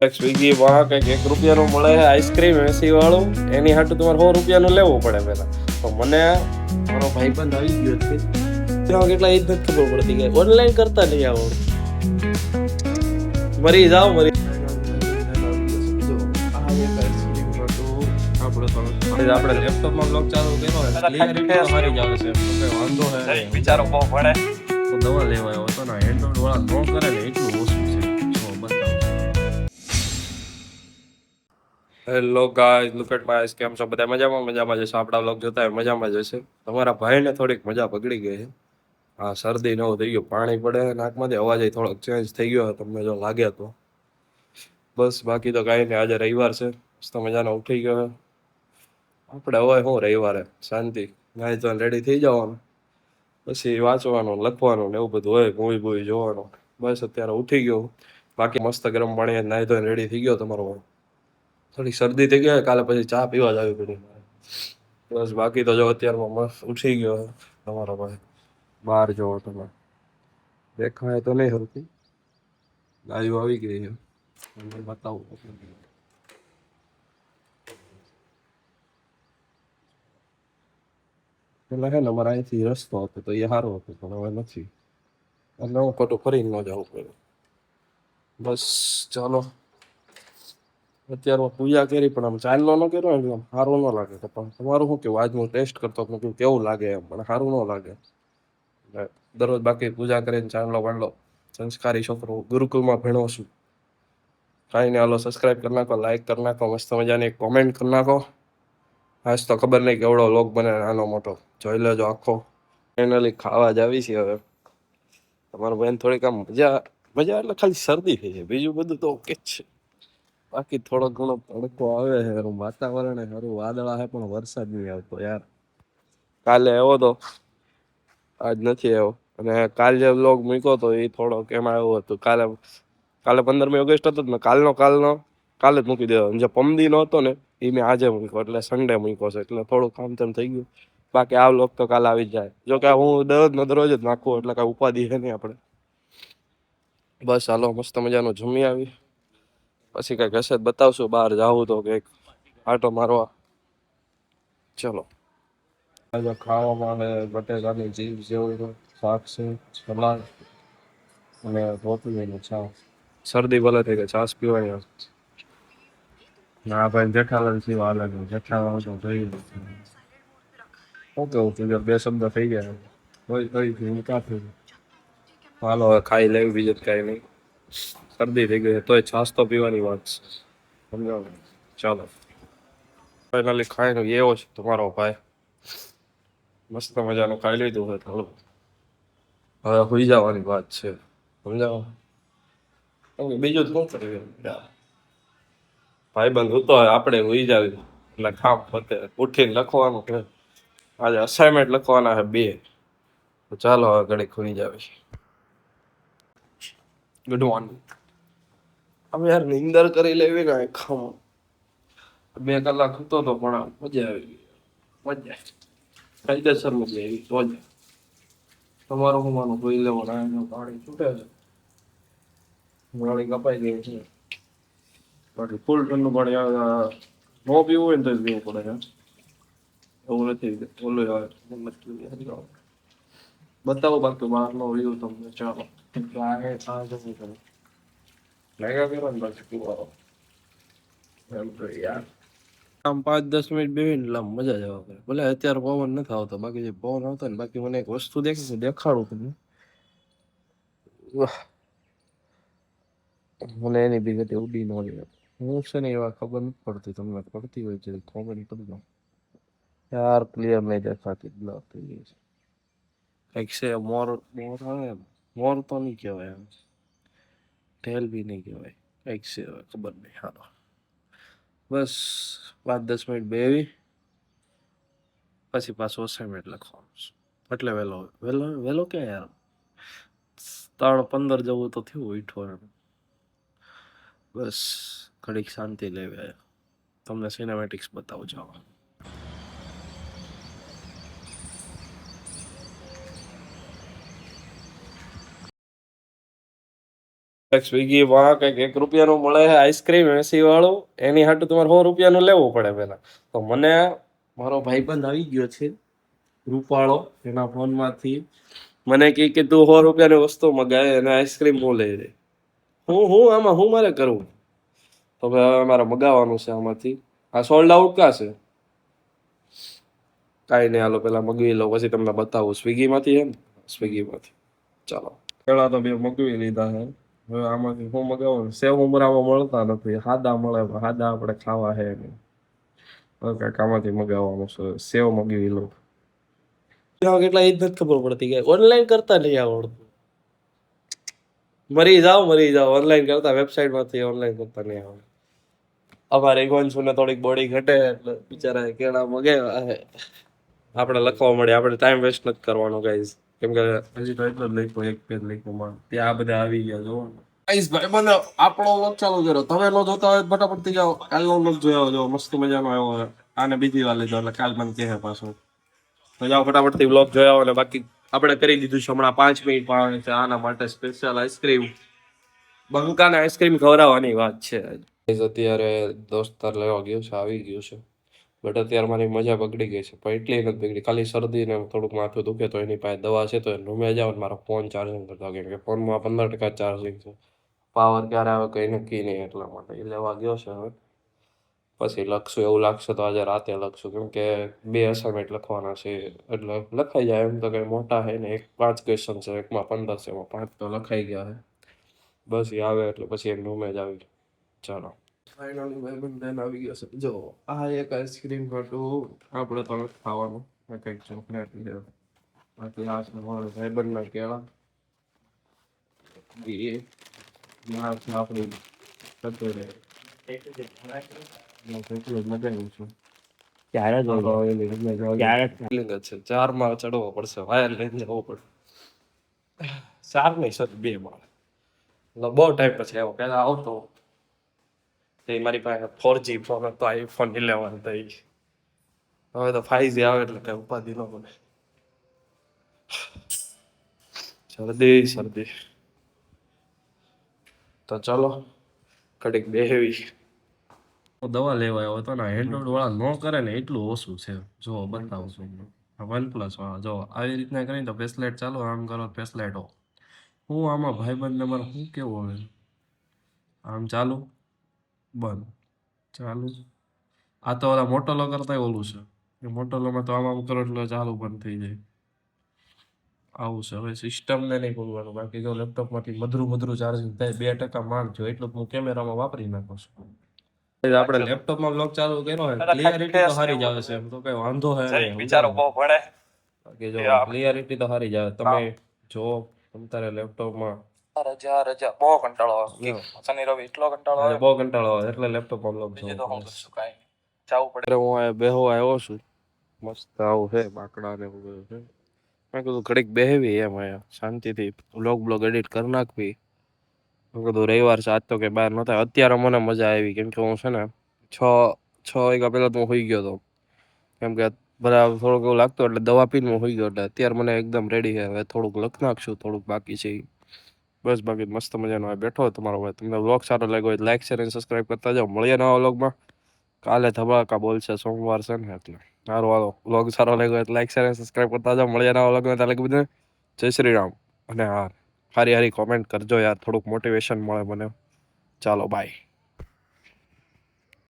Swiggy માં કંઈક 1 રૂપિયાનું મળે છે આઈસ્ક્રીમ 80 વાળું, એની હાટું તમારે 100 રૂપિયાનું લેવું પડે પહેલા. તો મને મારો ભાઈબંધ આવી ગયો છે ત્યાં કેટલા એ જ નથી ખબર પડતી કે ઓનલાઈન કરતા નહીં આવડતું. મરી જાઓ મરી આપણે લેપટોપમાં બ્લોગ ચાલુ કર્યો મારી જાવ છે વાંધો હે વિચારો બહુ પડે તો દવા લેવા આવ્યો હતો ને એન્ડ્રોઈડ વાળા નો કરે ને એટલું ઓછું છે. Hello guys, look at my eyes. કેમ છો બધા? મજામાં જશે. આપણા વ્લોગ જોતા હોય મજામાં જશે. તમારા ભાઈને થોડીક મજા બગડી ગઈ છે. હા, શરદી નવું થઈ ગયું, પાણી પડે નાકમાંથી, અવાજ થોડોક ચેન્જ થઈ ગયો તમને જો લાગે તો. બસ બાકી તો કાંઈ નહીં. આજે રવિવાર છે, મસ્ત મજાનો ઉઠી ગયો. આપણે હવે શું રવિવારે શાંતિ, નાઈ તો રેડી થઈ જવાનું, પછી વાંચવાનું લખવાનું ને એવું બધું હોય, મૂવી જોવાનું. બસ અત્યારે ઉઠી ગયો. બાકી મસ્ત ગરમ પાણી નાઈ તો રેડી થઈ ગયો. તમારો થોડી શરદી થઈ ગઈ, કાલે પછી ચા પીવા જ આવી પડી. બસ બાકી તો જો અત્યારમાં મસ્ત ઉઠી ગયો. તમારો ભાઈ બહાર જોવો તમે, દેખાય તો નહીં હરતી, ગાયો આવી ગઈ છે, બતાવું. પેલા હે ને અમારા અહીંથી રસ્તો હતો તો એ સારો હતો, પણ હવે નથી, એટલે હું ખોટું ફરીને ન જવું પડે. બસ ચાલો, અત્યારમાં પૂજા કરી પણ આમ ચાંદલો ન કર્યો એટલે આમ સારું ન લાગે. પણ તમારું શું કેવું? આજ હું ટેસ્ટ કરતો કેવું લાગે એમ, પણ સારું ન લાગે. દરરોજ બાકી પૂજા કરીને ચાંદલો વાંદલો, સંસ્કારી છોકરો, ગુરુકુળમાં ભણો છું. કાંઈ નહીં, હાલો સબસ્ક્રાઈબ કરી નાખો, લાઈક કરી નાખો, મસ્ત મજાની કોમેન્ટ કરી નાખો. આજ તો ખબર નહીં કેવડો લોક બને, નાનો મોટો જોઈ લેજો આખો. ફાઇનલી ખાવા જ આવી છે હવે. તમારો બેન થોડીક આમ મજા એટલે ખાલી શરદી થઈ છે, બીજું બધું તો ઓકે જ છે. બાકી થોડો ઘણો તડકો આવે છે, વાતાવરણ સારું વાદળા છે, પણ વરસાદ નહીં આવતો યાર. કાલે આવ્યો તો, આજ નથી આવ્યો. અને કાલ જે વ્લોગ મૂક્યો હતો એ થોડો કેમ આવ્યો હતો, કાલે 15મી ઓગસ્ટ હતો ને, કાલે જ મૂકી દેવાનો. જે પમદીનો હતો ને એ મેં આજે મૂક્યો, એટલે સન્ડે મૂક્યો છે, એટલે થોડું કામ તેમ થઈ ગયું. બાકી આ વ્લોગ તો કાલે આવી જ જાય. જો કે હું દરરોજ જ નાખું, એટલે કાંઈ ઉપાધિ છે નહીં આપણે. બસ હાલો, મસ્ત મજાનું જમી આવી, પછી કંઈક હશે બતાવશું. બહાર જાવું તો કંઈક આટો મારવા. ચલો, આજે ખાવામાં આવે બટેકાની ચીપ્સ જેવું શાક છે, સલાડ અને રોટલીનું છાશ. શરદી ભલે થઈ ગઈ, છાશ પીવાની. ના ભાઈ, જેઠાલાલ સિવા અલગ, જેઠાલાલ તો જોઈ શું કેવું તું? બે શબ્દ થઈ ગયા હોય કાફી. હાલો હવે ખાઈ લેવી, બીજું કાંઈ નહીં. શરદી થઈ ગઈ તોય છાશ તો પીવાની વાત છે, સમજાવો. ચાલો, ફાઇનલી ખાઈને એવો છે તમારો ભાઈ, મસ્ત મજાનું ખાઈ લીધું હોય થોડું. હવે સુઈ જવાની વાત છે, સમજાવો. બીજું શું કર્યું ભાઈ બંધ તો આપણે સુઈ જાવી, એટલે કામ પતે. ઉઠીને લખવાનું છે, આજે અસાઇનમેન્ટ લખવાના છે 2. તો ચાલો હવે ઘડીક સુઈ જાવી. Good morning. અમે યાર નીંદર કરી લેવી ને આખામાં. 2 કલાક હતો તો પણ મજા આવી ગઈ, મજા કાયદેસર મજા આવી. તો જ તમારું હું માનું જોઈ લેવો. પાણી છૂટે છે, પાણી કપાઈ ગયું છે. બાકી ફૂલ ઠંડુ પાણી આવે, ન પીવું હોય ને તો જ પીવું પડે છે. એવું નથી ઓલું આવે બતાવો. બાકી બહારનો વ્યૂ તમને ચાલો લાગ્યા કરો ને બાકી પીવાનો એમ તો યાર. આમ 5-10 મિનિટ બેહીને એટલે મજા જ આવે. ભલે અત્યારે પવન નથી આવતો, બાકી જે પવન આવતો ને, બાકી મને એક વસ્તુ દેખાડું તમને. મને એની બી ઉડી ન હોય. હું છે ને એવા ખબર નથી પડતી, તમને પડતી હોય છે કોમેન્ટ કરજો યાર. ક્લિયર નહીં દેખાતી, બ્લર થઈ ગઈ છે. કંઈક છે મોર આવે, મોર તો નહીં કહેવાય, એમ ઢેલ બી નહીં કહેવાય, કંઈક છે ખબર નહીં. હાલો બસ 5-10 મિનિટ બેવી, પછી પાછું અસાઇનમેન્ટ લખવાનું છે. એટલે વહેલો વહેલો વહેલો ક્યાં યાર, 3:15 જેવું તો થયું ઉઠવાનું. બસ ઘડીક શાંતિ લેવી, તમને સિનેમેટિક્સ બતાવું જાઓ. સ્વિગી માં કંઈક 1 રૂપિયાનું મળે છે આઈસ્ક્રીમ 80 વાળું, એની હાટું તમારે 100 રૂપિયાનું લેવું પડે પહેલા. તો મને મારો ભાઈબંધ આવી ગયો છે રૂપાળો, એના ફોનમાંથી મને કહે કે તું 100 રૂપિયાની વસ્તુ મગાય અને આઈસ્ક્રીમ હું લઈ દે. આમાં હું મારે કરવું? તો હવે મારે મગાવવાનું છે આમાંથી. આ સોલ્ડ આઉટ કા છે? કાંઈ નહીં, હાલો પેલા મગવી લો પછી તમને બતાવું. સ્વિગીમાંથી છે ને? સ્વિગીમાંથી. ચાલો, પેલા તો 2 મગવી લીધા છે. હવે આમાંથી હું મગાવું? સેવ ઉમરામાં મળતા નથી, સાદા મળે, સાદા આપણે ખાવા છે નહીં. હવે કાંઈક આમાંથી મગાવવાનું છે. સેવ મગવી લો. કેટલા એ જ નથી ખબર પડતી કે ઓનલાઈન કરતા નહીં આવડતું. મરી જાઓ ઓનલાઈન કરતા, વેબસાઇટમાંથી ઓનલાઈન કરતા નહીં આવડે. અમારે ઇગોન્સુને થોડીક બોડી ઘટે એટલે બિચારા કેળા મગાવ્યા છે. આપણે લખવા મળે, આપણે ટાઈમ વેસ્ટ નથી કરવાનો ગાઈઝ, કેમ કે હજી તો એટલો જ લખ્યો, 1 પેજ લખ્યો. ત્યાં આ બધા આવી ગયા જો ગાઈઝ. ભાઈ મને આપણો વ્લોગ ચાલુ કર્યો, તમે નો જોતા હોય ફટાફટ થી જાઓ, કાલનો વ્લોગ જોયો જો, મસ્ત મજાનો આવ્યો છે. આને બીજી વાર લીધો એટલે કાલ મને કહે પાછું, તો જાઓ ફટાફટ થી વ્લોગ જોયા. અને બાકી આપણે કરી દીધું છે હમણાં 5 મિનિટ પાડવાની છે આના માટે સ્પેશિયલ આઈસ્ક્રીમ. બંકાને આઈસ્ક્રીમ ખવડાવવાની વાત છે. અત્યારે દોસ્તાર લેવા ગયો છે, આવી ગયું છે, બટ અત્યારે મારી મજા બગડી ગઈ છે. પણ એટલી નથી બગડી, ખાલી શરદી ને થોડુંક માથું દુખે તો એની પાસે દવા છે, તો રૂમે જાવ ને મારો ફોન ચાર્જિંગ કરતા, કેમ કે ફોનમાં 15% ચાર્જિંગ છે. પાવર ક્યારે આવે કંઈ નક્કી નહીં, એટલા માટે એ લેવા ગયો છે. હવે પછી લખશું, એવું લાગશે તો આજે રાતે લખશું, કેમ કે 2 અસાઇનમેન્ટ લખવાના છે. એટલે લખાઈ જાય એમ તો કંઈ મોટા છે ને. 5 ક્વેશ્ચન છે, એકમાં 15 છે, એમાં 5 તો લખાઈ ગયા છે. બસ એ આવે એટલે પછી એક રૂમે જ આવી. ચાલો ફાઇનલી ભાઈબંધ લઈને આવી ગયો છે. જો આ એક આઈસ્ક્રીમ હતું, આપણે તો નથી ખાવાનું, કંઈક ચોકલેટ છે. બાકી આ છે મારા ભાઈબંધના કેળા. એ ના છે આપણી કચોરે મગાવ્યું છું. છે 4 માળ ચડવો પડશે, વાયર લઈને જવો પડે. 4 નહીં સર 2 માળ. એટલે બહુ ટાઈમ પછી આવ્યો. પહેલા આવતો મારી પાસે 4G ફોન હતો, iPhone 11 થઈ. હવે તો 5G આવે એટલે કઈ ઉપાધિ ન બને. શરદી તો ચલો કડીક બેહેવી. દવા લેવા આવ્યો હતો ને, એન્ડ્રોઈડ વાળા ન કરે ને એટલું ઓછું છે. જો બતાવું છું, OnePlus વાળા જો આવી રીતના કરીને તો ફેસલાઇટ ચાલો, આમ કરો ફેસલાઇટ હો. હું આમાં ભાઈબંધને મારે શું કેવું હવે, આમ ચાલુ બંધ ચાલુ. આ તો ઓલા મોટોલો કરતા ઓલું છે. એ મોટોલોમાં તો આમ કરો એટલે ચાલુ બંધ થઈ જાય. આવું છે. હવે સિસ્ટમને નહીં બોલવાનું, બાકી જો લેપટોપમાંથી મધરું ચાર્જિંગ થાય, 2% માંગજો એટલું હું કેમેરામાં વાપરી નાખું છું. આપણે લેપટોપમાં બ્લોગ ચાલુ કર્યો હોય, ક્લિયરિટી તો સારી જ આવે છે, એમ તો કઈ વાંધો હે નહીં. વિચારો બહુ પડે, બાકી જો ક્લિયરિટી તો સારી જ આવે. તમે જો તમારે લેપટોપમાં રજા બહુ કંટાળો આવે, શનિ રવિ એટલો કંટાળો આવે, બહુ કંટાળો આવે, એટલે લેપટોપમાં બ્લોગ જવું પડે. હું આ બેહો આવ્યો છું, મસ્ત આવું છે બાકડા ને એવું બધું છે. મેં કીધું ઘડીક બેહવી એમ અહીંયા શાંતિથી બ્લોગ એડિટ કરી નાખવી. મેં કીધું રવિવાર છે આજ તો કંઈ બહાર નહોતા. અત્યારે મને મજા આવી, કેમ કે હું છે ને 6 વાગ્યા પહેલાં તો હું સુઈ ગયો હતો, કેમ કે બધા થોડુંક એવું લાગતું એટલે દવા પીને હું સુઈ ગયો. એટલે અત્યારે મને એકદમ રેડી છે. હવે થોડુંક લખ નાખશું, થોડુંક બાકી છે. બસ બાકી મસ્ત મજાનો બેઠો તમારો ભાઈ. તમને વ્લોગ સારો લાગ્યો હોય લાઈક શેર અને સબસ્ક્રાઈબ કરતા જાઓ. મળીએ નવા વ્લોગમાં. કાલે ધમાકા બોલશે, સોમવાર છે ને એટલે. સારું હાલો, વ્લોગ સારો લાગ્યો હોય લાઈક શેર અને સબસ્ક્રાઈબ કરતા જાઓ. મળીએ નવા વ્લોગમાં. ત્યાં લગી બધાને જય શ્રી રામ. અને હા, હારી કોમેન્ટ કરજો યાર, થોડુંક મોટિવેશન મળે મને. ચાલો બાય.